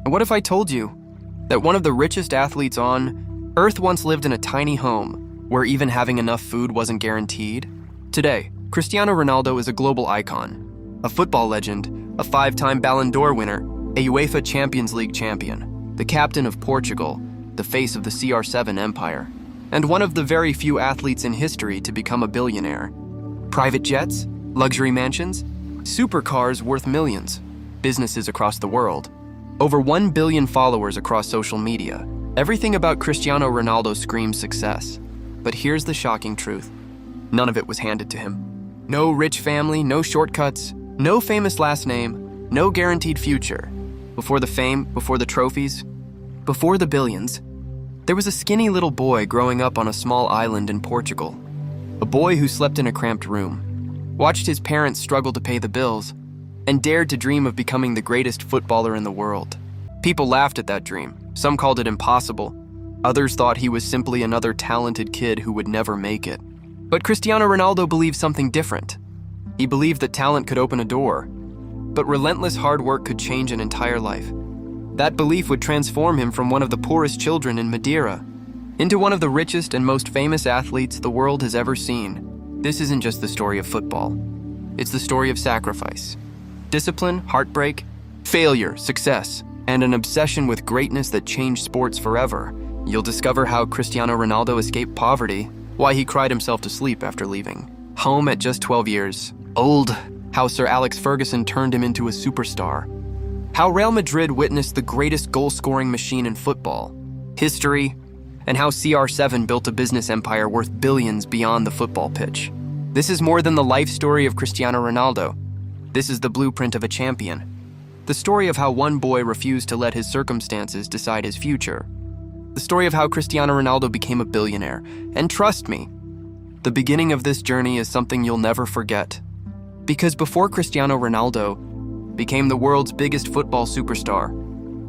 And what if I told you that one of the richest athletes on Earth once lived in a tiny home where even having enough food wasn't guaranteed? Today, Cristiano Ronaldo is a global icon, a football legend, a 5-time Ballon d'Or winner, a UEFA Champions League champion, the captain of Portugal, the face of the CR7 empire, and one of the very few athletes in history to become a billionaire. Private jets, luxury mansions, supercars worth millions, businesses across the world, over 1 billion followers across social media. Everything about Cristiano Ronaldo screams success. But here's the shocking truth. None of it was handed to him. No rich family, no shortcuts, no famous last name, no guaranteed future. Before the fame, before the trophies, before the billions, there was a skinny little boy growing up on a small island in Portugal. A boy who slept in a cramped room, watched his parents struggle to pay the bills, and dared to dream of becoming the greatest footballer in the world. People laughed at that dream. Some called it impossible. Others thought he was simply another talented kid who would never make it. But Cristiano Ronaldo believed something different. He believed that talent could open a door, but relentless hard work could change an entire life. That belief would transform him from one of the poorest children in Madeira into one of the richest and most famous athletes the world has ever seen. This isn't just the story of football. It's the story of sacrifice, discipline, heartbreak, failure, success, and an obsession with greatness that changed sports forever. You'll discover how Cristiano Ronaldo escaped poverty, why he cried himself to sleep after leaving home at just 12 years old, how Sir Alex Ferguson turned him into a superstar, how Real Madrid witnessed the greatest goal-scoring machine in football history, and how CR7 built a business empire worth billions beyond the football pitch. This is more than the life story of Cristiano Ronaldo. This is the blueprint of a champion. The story of how one boy refused to let his circumstances decide his future. The story of how Cristiano Ronaldo became a billionaire. And trust me, the beginning of this journey is something you'll never forget. Because before Cristiano Ronaldo became the world's biggest football superstar,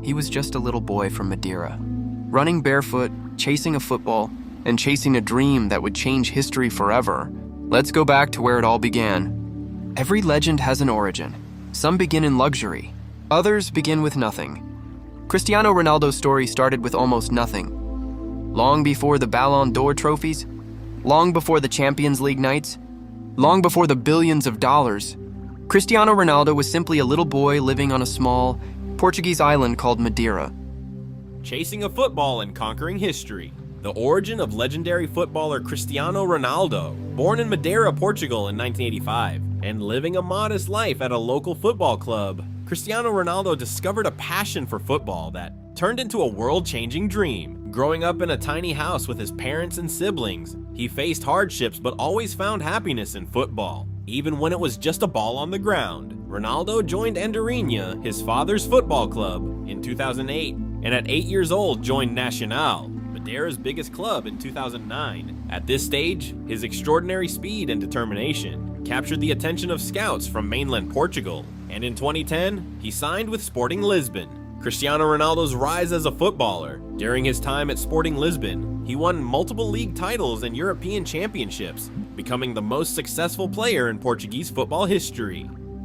he was just a little boy from Madeira, running barefoot, chasing a football, and chasing a dream that would change history forever. Let's go back to where it all began. Every legend has an origin. Some begin in luxury. Others begin with nothing. Cristiano Ronaldo's story started with almost nothing. Long before the Ballon d'Or trophies, long before the Champions League nights, long before the billions of dollars, Cristiano Ronaldo was simply a little boy living on a small Portuguese island called Madeira. Chasing a football and conquering history. The origin of legendary footballer Cristiano Ronaldo, born in Madeira, Portugal in 1985, and living a modest life at a local football club, Cristiano Ronaldo discovered a passion for football that turned into a world-changing dream. Growing up in a tiny house with his parents and siblings, he faced hardships but always found happiness in football, even when it was just a ball on the ground. Ronaldo joined Endorsements, his father's football club, in 2008, and at 8 years old joined Nacional, Madeira's biggest club, in 2009. At this stage, his extraordinary speed and determination captured the attention of scouts from mainland Portugal, and in 2010, he signed with Sporting Lisbon. Cristiano Ronaldo's rise as a footballer. During his time at Sporting Lisbon, he won multiple league titles and European championships, becoming the most successful player in Portuguese football history.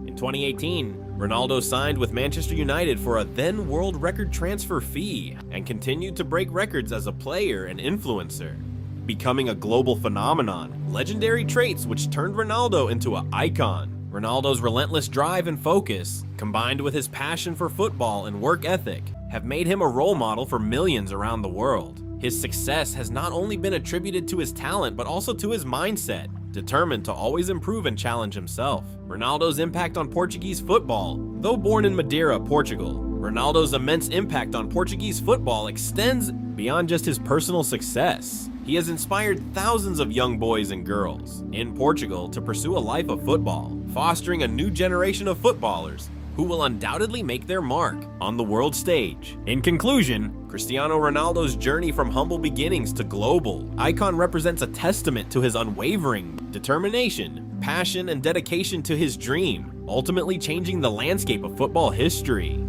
In 2018, Ronaldo signed with Manchester United for a then world record transfer fee and continued to break records as a player and influencer, becoming a global phenomenon. Legendary traits which turned Ronaldo into an icon. Ronaldo's relentless drive and focus, combined with his passion for football and work ethic, have made him a role model for millions around the world. His success has not only been attributed to his talent, but also to his mindset, determined to always improve and challenge himself. Ronaldo's impact on Portuguese football. Though born in Madeira, Portugal, Ronaldo's immense impact on Portuguese football extends beyond just his personal success. He has inspired thousands of young boys and girls in Portugal to pursue a life of football, fostering a new generation of footballers who will undoubtedly make their mark on the world stage. In conclusion, Cristiano Ronaldo's journey from humble beginnings to global icon represents a testament to his unwavering determination, passion, and dedication to his dream, ultimately changing the landscape of football history.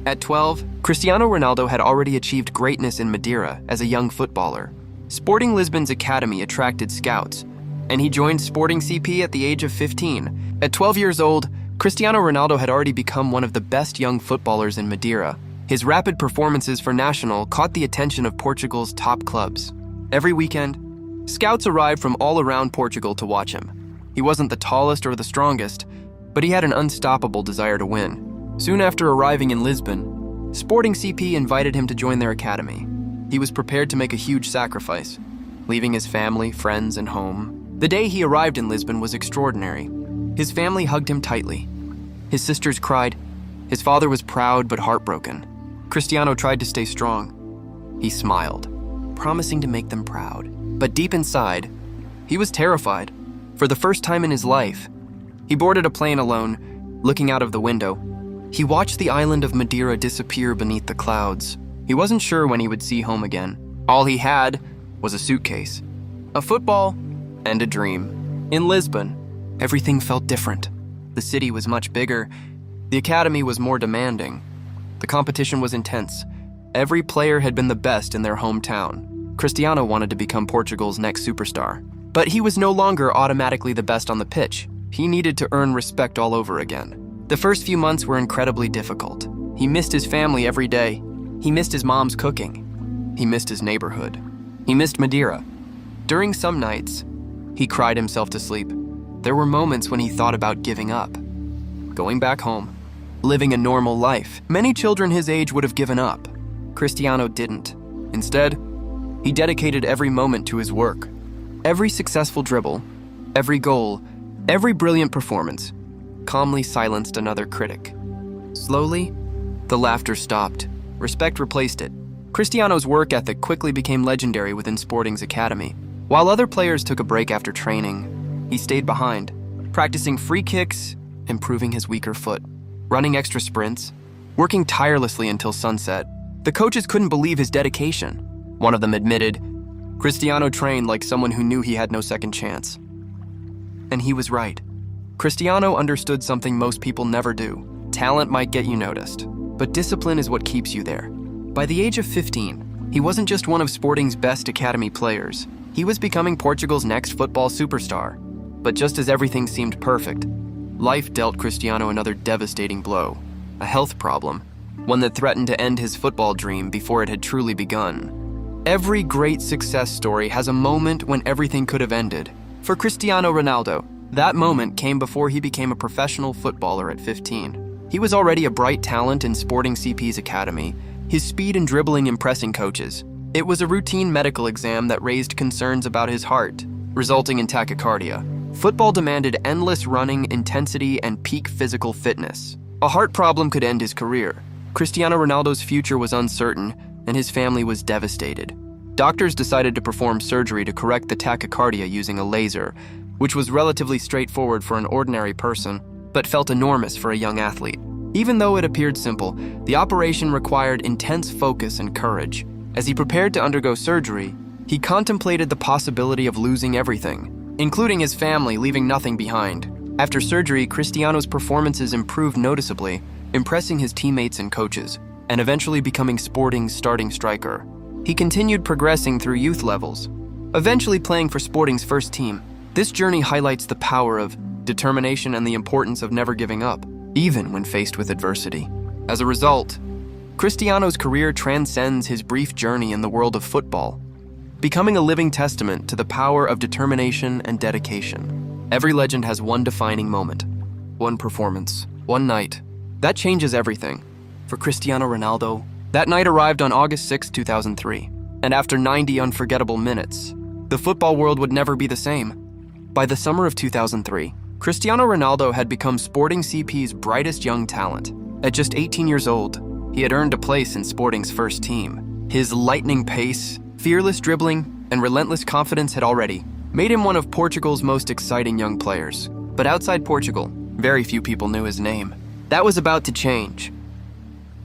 At 12, Cristiano Ronaldo had already achieved greatness in Madeira as a young footballer. Sporting Lisbon's academy attracted scouts, and he joined Sporting CP at the age of 15. At 12 years old, Cristiano Ronaldo had already become one of the best young footballers in Madeira. His rapid performances for national caught the attention of Portugal's top clubs. Every weekend, scouts arrived from all around Portugal to watch him. He wasn't the tallest or the strongest, but he had an unstoppable desire to win. Soon after arriving in Lisbon, Sporting CP invited him to join their academy. He was prepared to make a huge sacrifice, leaving his family, friends, and home. The day he arrived in Lisbon was extraordinary. His family hugged him tightly. His sisters cried. His father was proud but heartbroken. Cristiano tried to stay strong. He smiled, promising to make them proud. But deep inside, he was terrified. For the first time in his life, he boarded a plane alone, looking out of the window. He watched the island of Madeira disappear beneath the clouds. He wasn't sure when he would see home again. All he had was a suitcase, a football, and a dream. In Lisbon, everything felt different. The city was much bigger. The academy was more demanding. The competition was intense. Every player had been the best in their hometown. Cristiano wanted to become Portugal's next superstar. But he was no longer automatically the best on the pitch. He needed to earn respect all over again. The first few months were incredibly difficult. He missed his family every day. He missed his mom's cooking. He missed his neighborhood. He missed Madeira. During some nights, he cried himself to sleep. There were moments when he thought about giving up, going back home, living a normal life. Many children his age would have given up. Cristiano didn't. Instead, he dedicated every moment to his work. Every successful dribble, every goal, every brilliant performance calmly silenced another critic. Slowly, the laughter stopped. Respect replaced it. Cristiano's work ethic quickly became legendary within Sporting's academy. While other players took a break after training, he stayed behind, practicing free kicks, improving his weaker foot, running extra sprints, working tirelessly until sunset. The coaches couldn't believe his dedication. One of them admitted, Cristiano trained like someone who knew he had no second chance. And he was right. Cristiano understood something most people never do. Talent might get you noticed, but discipline is what keeps you there. By the age of 15, he wasn't just one of Sporting's best academy players. He was becoming Portugal's next football superstar. But just as everything seemed perfect, life dealt Cristiano another devastating blow. A health problem, one that threatened to end his football dream before it had truly begun. Every great success story has a moment when everything could have ended. For Cristiano Ronaldo, that moment came before he became a professional footballer at 15. He was already a bright talent in Sporting CP's academy, his speed and dribbling impressing coaches. It was a routine medical exam that raised concerns about his heart, resulting in tachycardia. Football demanded endless running, intensity, and peak physical fitness. A heart problem could end his career. Cristiano Ronaldo's future was uncertain, and his family was devastated. Doctors decided to perform surgery to correct the tachycardia using a laser, which was relatively straightforward for an ordinary person, but felt enormous for a young athlete. Even though it appeared simple, the operation required intense focus and courage. As he prepared to undergo surgery, he contemplated the possibility of losing everything, including his family, leaving nothing behind. After surgery, Cristiano's performances improved noticeably, impressing his teammates and coaches, and eventually becoming Sporting's starting striker. He continued progressing through youth levels, eventually playing for Sporting's first team. This journey highlights the power of determination and the importance of never giving up, even when faced with adversity. As a result, Cristiano's career transcends his brief journey in the world of football, becoming a living testament to the power of determination and dedication. Every legend has one defining moment, one performance, one night. That changes everything. For Cristiano Ronaldo, that night arrived on August 6, 2003, and after 90 unforgettable minutes, the football world would never be the same. By the summer of 2003, Cristiano Ronaldo had become Sporting CP's brightest young talent. At just 18 years old, he had earned a place in Sporting's first team. His lightning pace, fearless dribbling, and relentless confidence had already made him one of Portugal's most exciting young players. But outside Portugal, very few people knew his name. That was about to change.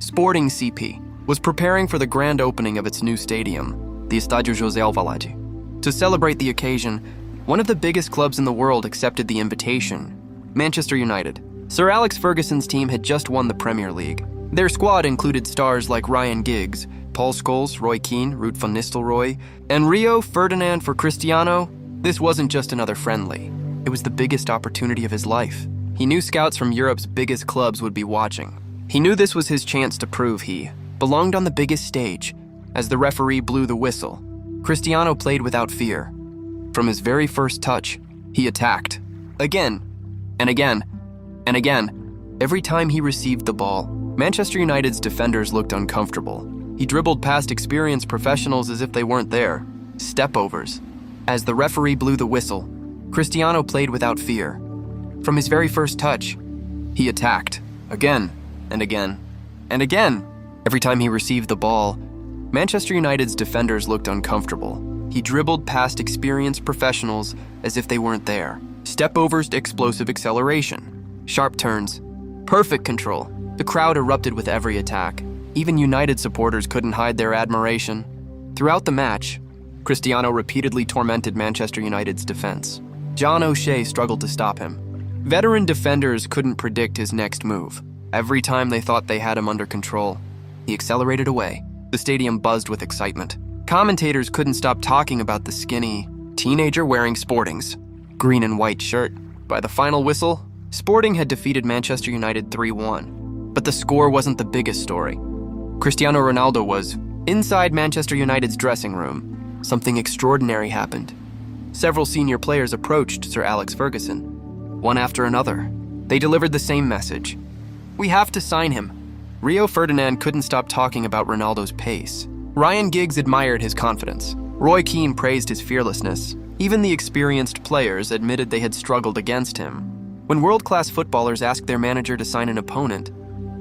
Sporting CP was preparing for the grand opening of its new stadium, the Estádio José Alvalade. To celebrate the occasion, one of the biggest clubs in the world accepted the invitation, Manchester United. Sir Alex Ferguson's team had just won the Premier League. Their squad included stars like Ryan Giggs, Paul Scholes, Roy Keane, Ruud van Nistelrooy, and Rio Ferdinand. For Cristiano, this wasn't just another friendly. It was the biggest opportunity of his life. He knew scouts from Europe's biggest clubs would be watching. He knew this was his chance to prove he belonged on the biggest stage. As the referee blew the whistle, Cristiano played without fear. From his very first touch, he attacked. Again, and again, and again. Every time he received the ball, Manchester United's defenders looked uncomfortable. He dribbled past experienced professionals as if they weren't there. Step-overs. As the referee blew the whistle, Cristiano played without fear. From his very first touch, he attacked. Again, and again, and again. Every time he received the ball, Manchester United's defenders looked uncomfortable. He dribbled past experienced professionals as if they weren't there. Step-overs to explosive acceleration. Sharp turns. Perfect control. The crowd erupted with every attack. Even United supporters couldn't hide their admiration. Throughout the match, Cristiano repeatedly tormented Manchester United's defense. John O'Shea struggled to stop him. Veteran defenders couldn't predict his next move. Every time they thought they had him under control, he accelerated away. The stadium buzzed with excitement. Commentators couldn't stop talking about the skinny teenager wearing Sporting's green and white shirt. By the final whistle, Sporting had defeated Manchester United 3-1. But the score wasn't the biggest story. Cristiano Ronaldo was inside Manchester United's dressing room. Something extraordinary happened. Several senior players approached Sir Alex Ferguson, one after another. They delivered the same message. We have to sign him. Rio Ferdinand couldn't stop talking about Ronaldo's pace. Ryan Giggs admired his confidence. Roy Keane praised his fearlessness. Even the experienced players admitted they had struggled against him. When world-class footballers ask their manager to sign an opponent,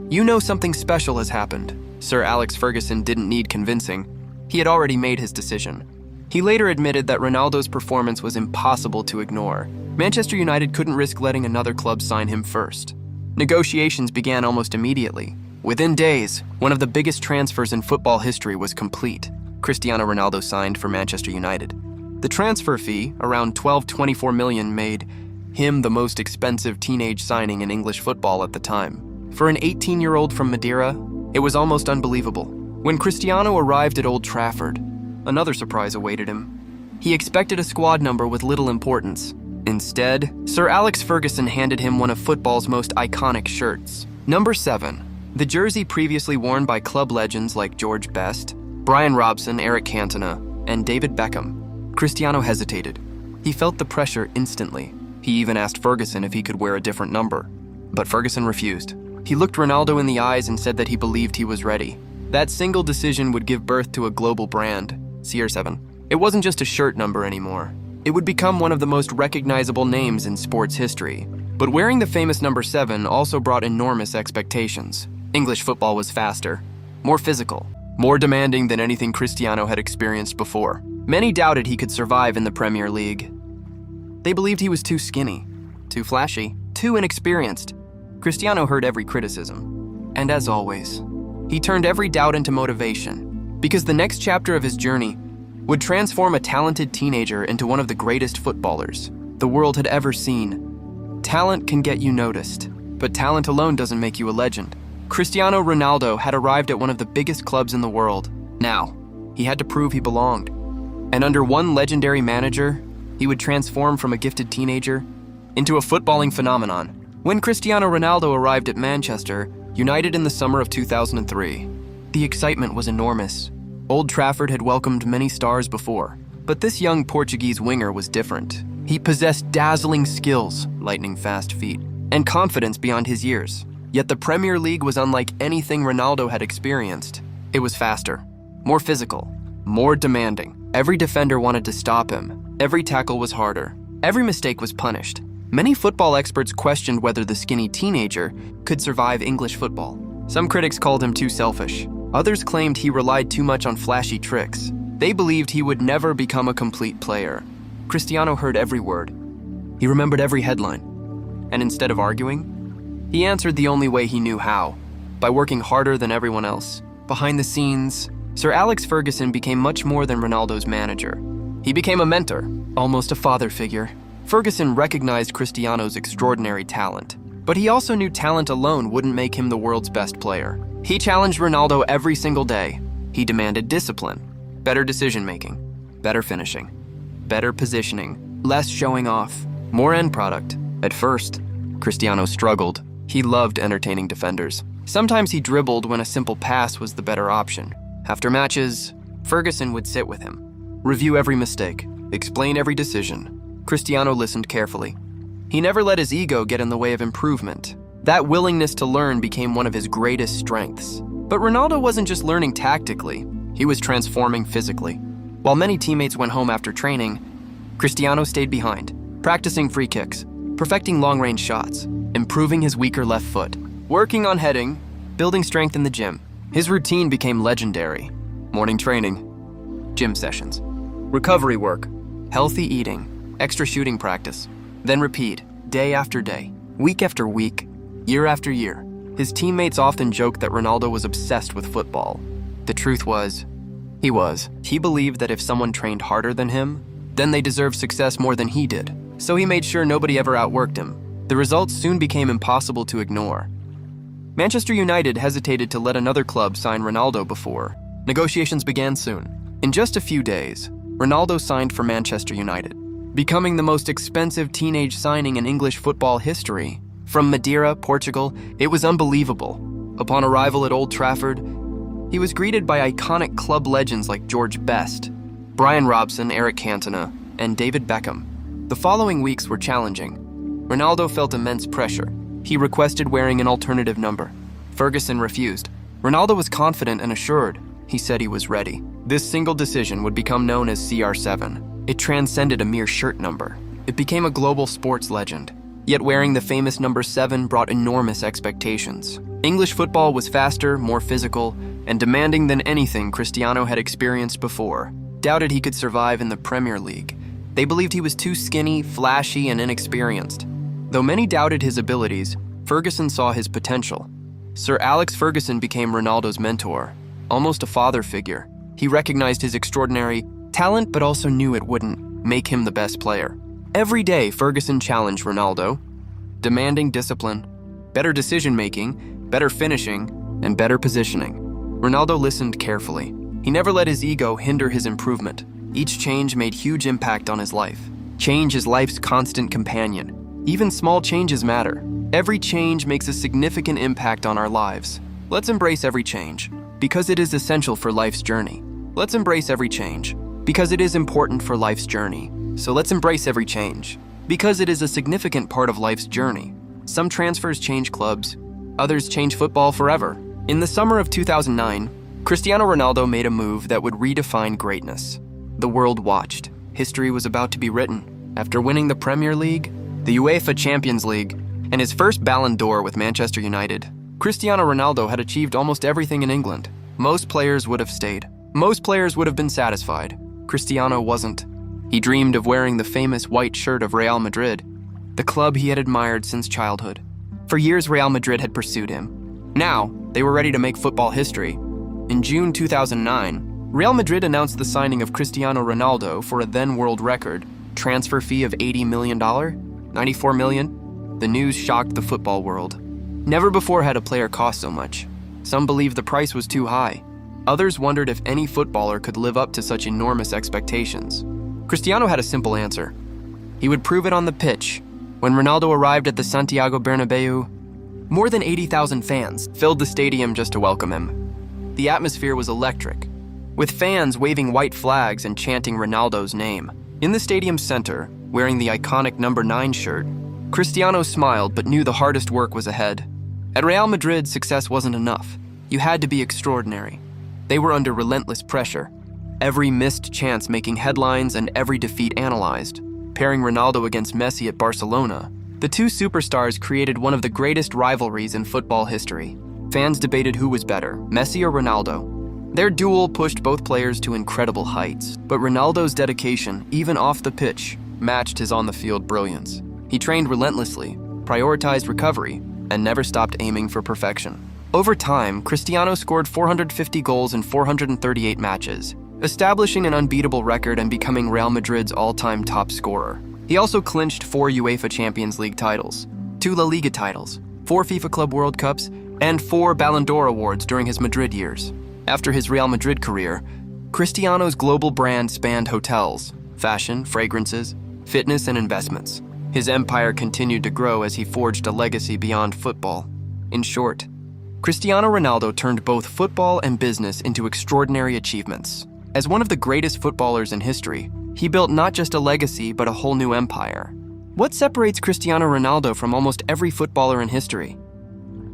you know something special has happened. Sir Alex Ferguson didn't need convincing. He had already made his decision. He later admitted that Ronaldo's performance was impossible to ignore. Manchester United couldn't risk letting another club sign him first. Negotiations began almost immediately. Within days, one of the biggest transfers in football history was complete. Cristiano Ronaldo signed for Manchester United. The transfer fee, around $24 million, made him the most expensive teenage signing in English football at the time. For an 18-year-old from Madeira, it was almost unbelievable. When Cristiano arrived at Old Trafford, another surprise awaited him. He expected a squad number with little importance. Instead, Sir Alex Ferguson handed him one of football's most iconic shirts. Number 7, the jersey previously worn by club legends like George Best, Brian Robson, Eric Cantona, and David Beckham. Cristiano hesitated. He felt the pressure instantly. He even asked Ferguson if he could wear a different number. But Ferguson refused. He looked Ronaldo in the eyes and said that he believed he was ready. That single decision would give birth to a global brand, CR7. It wasn't just a shirt number anymore. It would become one of the most recognizable names in sports history. But wearing the famous number 7 also brought enormous expectations. English football was faster, more physical, more demanding than anything Cristiano had experienced before. Many doubted he could survive in the Premier League. They believed he was too skinny, too flashy, too inexperienced. Cristiano heard every criticism. And as always, he turned every doubt into motivation, because the next chapter of his journey would transform a talented teenager into one of the greatest footballers the world had ever seen. Talent can get you noticed, but talent alone doesn't make you a legend. Cristiano Ronaldo had arrived at one of the biggest clubs in the world. Now, he had to prove he belonged. And under one legendary manager, he would transform from a gifted teenager into a footballing phenomenon. When Cristiano Ronaldo arrived at Manchester United in the summer of 2003, the excitement was enormous. Old Trafford had welcomed many stars before, but this young Portuguese winger was different. He possessed dazzling skills, lightning-fast feet, and confidence beyond his years. Yet the Premier League was unlike anything Ronaldo had experienced. It was faster, more physical, more demanding. Every defender wanted to stop him. Every tackle was harder. Every mistake was punished. Many football experts questioned whether the skinny teenager could survive English football. Some critics called him too selfish. Others claimed he relied too much on flashy tricks. They believed he would never become a complete player. Cristiano heard every word. He remembered every headline. And instead of arguing, he answered the only way he knew how, by working harder than everyone else. Behind the scenes, Sir Alex Ferguson became much more than Ronaldo's manager. He became a mentor, almost a father figure. Ferguson recognized Cristiano's extraordinary talent, but he also knew talent alone wouldn't make him the world's best player. He challenged Ronaldo every single day. He demanded discipline, better decision-making, better finishing, better positioning, less showing off, more end product. At first, Cristiano struggled. He loved entertaining defenders. Sometimes he dribbled when a simple pass was the better option. After matches, Ferguson would sit with him, review every mistake, explain every decision. Cristiano listened carefully. He never let his ego get in the way of improvement. That willingness to learn became one of his greatest strengths. But Ronaldo wasn't just learning tactically, he was transforming physically. While many teammates went home after training, Cristiano stayed behind, practicing free kicks, perfecting long-range shots, improving his weaker left foot, working on heading, building strength in the gym. His routine became legendary. Morning training, gym sessions, recovery work, healthy eating, extra shooting practice, then repeat, day after day, week after week, year after year. His teammates often joked that Ronaldo was obsessed with football. The truth was, he was. He believed that if someone trained harder than him, then they deserved success more than he did. So he made sure nobody ever outworked him. The results soon became impossible to ignore. Manchester United hesitated to let another club sign Ronaldo before. Negotiations began soon. In just a few days, Ronaldo signed for Manchester United, becoming the most expensive teenage signing in English football history. From Madeira, Portugal, it was unbelievable. Upon arrival at Old Trafford, he was greeted by iconic club legends like George Best, Brian Robson, Eric Cantona, and David Beckham. The following weeks were challenging. Ronaldo felt immense pressure. He requested wearing an alternative number. Ferguson refused. Ronaldo was confident and assured. He said he was ready. This single decision would become known as CR7. It transcended a mere shirt number. It became a global sports legend. Yet wearing the famous number 7 brought enormous expectations. English football was faster, more physical, and demanding than anything Cristiano had experienced before. Doubted he could survive in the Premier League. They believed he was too skinny, flashy, and inexperienced. Though many doubted his abilities, Ferguson saw his potential. Sir Alex Ferguson became Ronaldo's mentor, almost a father figure. He recognized his extraordinary talent, but also knew it wouldn't make him the best player. Every day, Ferguson challenged Ronaldo, demanding discipline, better decision-making, better finishing, and better positioning. Ronaldo listened carefully. He never let his ego hinder his improvement. Each change made huge impact on his life. Change is life's constant companion. Even small changes matter. Every change makes a significant impact on our lives. Let's embrace every change, because it is essential for life's journey. Let's embrace every change, because it is important for life's journey. So let's embrace every change, because it is a significant part of life's journey. Some transfers change clubs, others change football forever. In the summer of 2009, Cristiano Ronaldo made a move that would redefine greatness. The world watched. History was about to be written. After winning the Premier League, the UEFA Champions League, and his first Ballon d'Or with Manchester United, Cristiano Ronaldo had achieved almost everything in England. Most players would have stayed. Most players would have been satisfied. Cristiano wasn't. He dreamed of wearing the famous white shirt of Real Madrid, the club he had admired since childhood. For years, Real Madrid had pursued him. Now, they were ready to make football history. In June 2009, Real Madrid announced the signing of Cristiano Ronaldo for a then world record transfer fee of $80 million, $94 million. The news shocked the football world. Never before had a player cost so much. Some believed the price was too high. Others wondered if any footballer could live up to such enormous expectations. Cristiano had a simple answer. He would prove it on the pitch. When Ronaldo arrived at the Santiago Bernabeu, more than 80,000 fans filled the stadium just to welcome him. The atmosphere was electric, with fans waving white flags and chanting Ronaldo's name. In the stadium's center, wearing the iconic number 9 shirt, Cristiano smiled but knew the hardest work was ahead. At Real Madrid, success wasn't enough. You had to be extraordinary. They were under relentless pressure, every missed chance making headlines and every defeat analyzed. Pairing Ronaldo against Messi at Barcelona, the two superstars created one of the greatest rivalries in football history. Fans debated who was better, Messi or Ronaldo. Their duel pushed both players to incredible heights, but Ronaldo's dedication, even off the pitch, matched his on-the-field brilliance. He trained relentlessly, prioritized recovery, and never stopped aiming for perfection. Over time, Cristiano scored 450 goals in 438 matches, establishing an unbeatable record and becoming Real Madrid's all-time top scorer. He also clinched 4 UEFA Champions League titles, 2 La Liga titles, 4 FIFA Club World Cups, and 4 Ballon d'Or awards during his Madrid years. After his Real Madrid career, Cristiano's global brand spanned hotels, fashion, fragrances, fitness, and investments. His empire continued to grow as he forged a legacy beyond football. In short, Cristiano Ronaldo turned both football and business into extraordinary achievements. As one of the greatest footballers in history, he built not just a legacy but a whole new empire. What separates Cristiano Ronaldo from almost every footballer in history?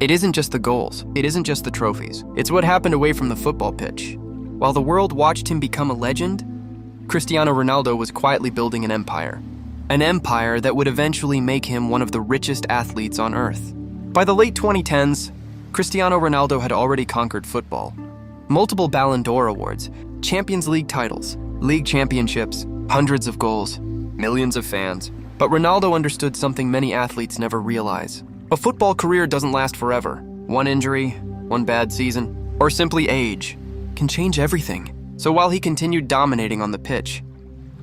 It isn't just the goals, it isn't just the trophies. It's what happened away from the football pitch. While the world watched him become a legend, Cristiano Ronaldo was quietly building an empire. An empire that would eventually make him one of the richest athletes on earth. By the late 2010s, Cristiano Ronaldo had already conquered football. Multiple Ballon d'Or awards, Champions League titles, league championships, hundreds of goals, millions of fans. But Ronaldo understood something many athletes never realize. A football career doesn't last forever. One injury, one bad season, or simply age can change everything. So while he continued dominating on the pitch,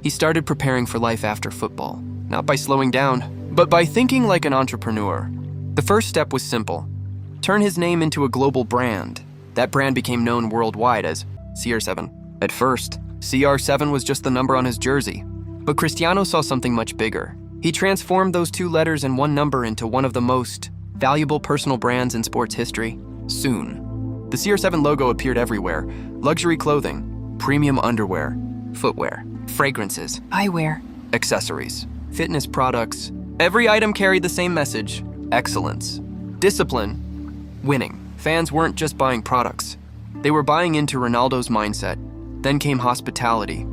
he started preparing for life after football. Not by slowing down, but by thinking like an entrepreneur. The first step was simple. Turn his name into a global brand. That brand became known worldwide as CR7. At first, CR7 was just the number on his jersey. But Cristiano saw something much bigger. He transformed those two letters and one number into one of the most valuable personal brands in sports history. Soon, the CR7 logo appeared everywhere. Luxury clothing, premium underwear, footwear, fragrances, eyewear, accessories, fitness products. Every item carried the same message: excellence, discipline, winning. Fans weren't just buying products. They were buying into Ronaldo's mindset. Then came hospitality.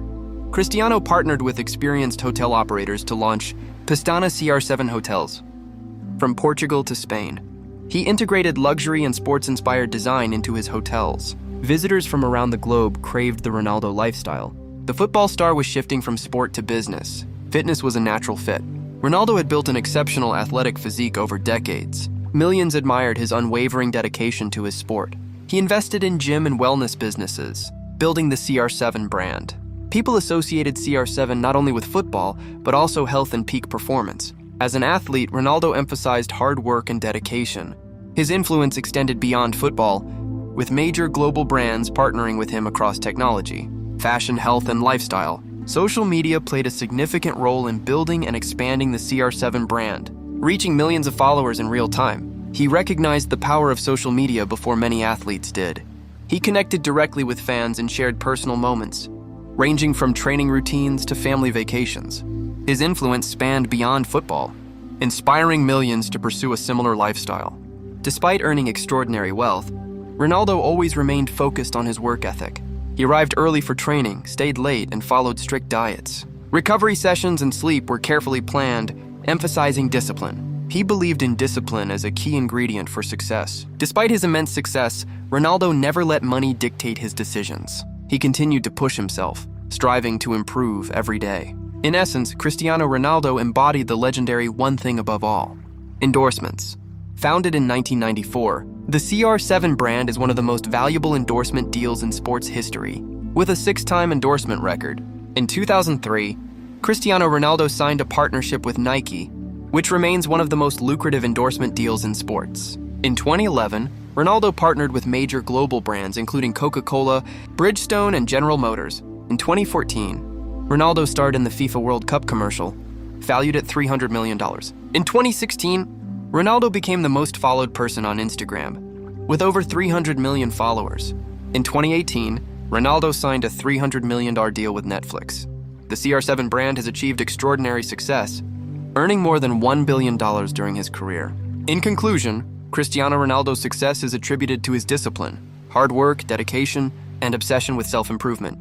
Cristiano partnered with experienced hotel operators to launch Pestana CR7 hotels. From Portugal to Spain, he integrated luxury and sports-inspired design into his hotels. Visitors from around the globe craved the Ronaldo lifestyle. The football star was shifting from sport to business. Fitness was a natural fit. Ronaldo had built an exceptional athletic physique over decades. Millions admired his unwavering dedication to his sport. He invested in gym and wellness businesses, building the CR7 brand. People associated CR7 not only with football, but also health and peak performance. As an athlete, Ronaldo emphasized hard work and dedication. His influence extended beyond football, with major global brands partnering with him across technology, fashion, health, and lifestyle. Social media played a significant role in building and expanding the CR7 brand, reaching millions of followers in real time. He recognized the power of social media before many athletes did. He connected directly with fans and shared personal moments, ranging from training routines to family vacations. His influence spanned beyond football, inspiring millions to pursue a similar lifestyle. Despite earning extraordinary wealth, Ronaldo always remained focused on his work ethic. He arrived early for training, stayed late, and followed strict diets. Recovery sessions and sleep were carefully planned, emphasizing discipline. He believed in discipline as a key ingredient for success. Despite his immense success, Ronaldo never let money dictate his decisions. He continued to push himself, striving to improve every day. In essence, Cristiano Ronaldo embodied the legendary one thing above all: endorsements. Founded in 1994, the CR7 brand is one of the most valuable endorsement deals in sports history, with a 6-time endorsement record. In 2003, Cristiano Ronaldo signed a partnership with Nike, which remains one of the most lucrative endorsement deals in sports. In 2011, Ronaldo partnered with major global brands including Coca-Cola, Bridgestone, and General Motors. In 2014, Ronaldo starred in the FIFA World Cup commercial, valued at $300 million. In 2016, Ronaldo became the most followed person on Instagram, with over 300 million followers. In 2018, Ronaldo signed a $300 million deal with Netflix. The CR7 brand has achieved extraordinary success, earning more than $1 billion during his career. In conclusion, Cristiano Ronaldo's success is attributed to his discipline, hard work, dedication, and obsession with self-improvement.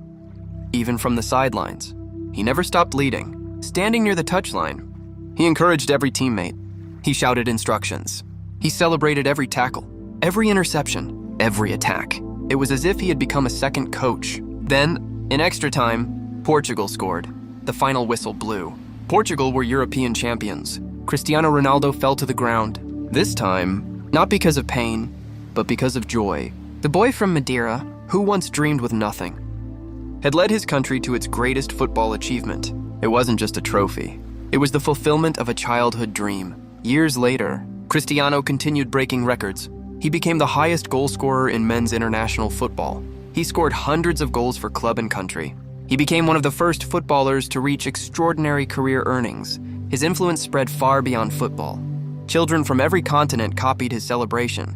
Even from the sidelines, he never stopped leading. Standing near the touchline, he encouraged every teammate. He shouted instructions. He celebrated every tackle, every interception, every attack. It was as if he had become a second coach. Then, in extra time, Portugal scored. The final whistle blew. Portugal were European champions. Cristiano Ronaldo fell to the ground. This time, not because of pain, but because of joy. The boy from Madeira, who once dreamed with nothing, had led his country to its greatest football achievement. It wasn't just a trophy. It was the fulfillment of a childhood dream. Years later, Cristiano continued breaking records. He became the highest goal scorer in men's international football. He scored hundreds of goals for club and country. He became one of the first footballers to reach extraordinary career earnings. His influence spread far beyond football. Children from every continent copied his celebration.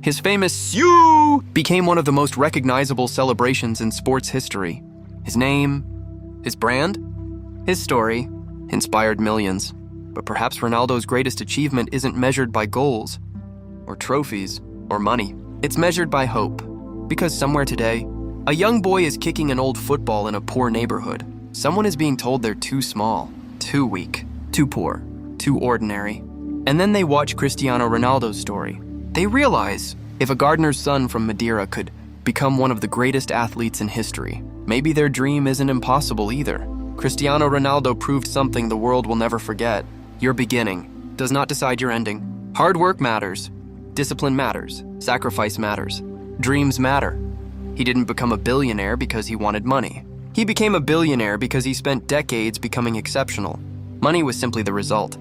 His famous "Siu" became one of the most recognizable celebrations in sports history. His name, his brand, his story inspired millions. But perhaps Ronaldo's greatest achievement isn't measured by goals, or trophies, or money. It's measured by hope. Because somewhere today, a young boy is kicking an old football in a poor neighborhood. Someone is being told they're too small, too weak, too poor, too ordinary. And then they watch Cristiano Ronaldo's story. They realize if a gardener's son from Madeira could become one of the greatest athletes in history, maybe their dream isn't impossible either. Cristiano Ronaldo proved something the world will never forget. Your beginning does not decide your ending. Hard work matters. Discipline matters. Sacrifice matters. Dreams matter. He didn't become a billionaire because he wanted money. He became a billionaire because he spent decades becoming exceptional. Money was simply the result.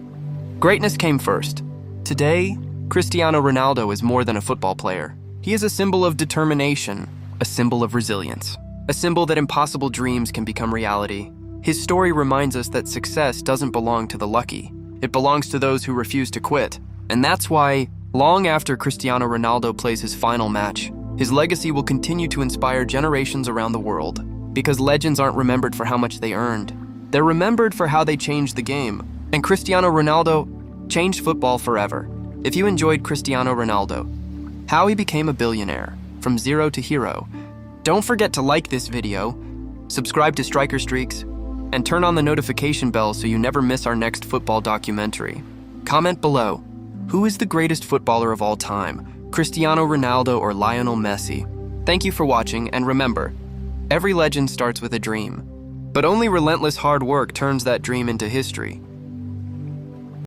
Greatness came first. Today, Cristiano Ronaldo is more than a football player. He is a symbol of determination, a symbol of resilience, a symbol that impossible dreams can become reality. His story reminds us that success doesn't belong to the lucky. It belongs to those who refuse to quit. And that's why, long after Cristiano Ronaldo plays his final match, his legacy will continue to inspire generations around the world. Because legends aren't remembered for how much they earned. They're remembered for how they changed the game. And Cristiano Ronaldo changed football forever. If you enjoyed Cristiano Ronaldo, how he became a billionaire, from zero to hero, don't forget to like this video, subscribe to Striker Streaks, and turn on the notification bell so you never miss our next football documentary. Comment below, who is the greatest footballer of all time, Cristiano Ronaldo or Lionel Messi? Thank you for watching, and remember, every legend starts with a dream, but only relentless hard work turns that dream into history.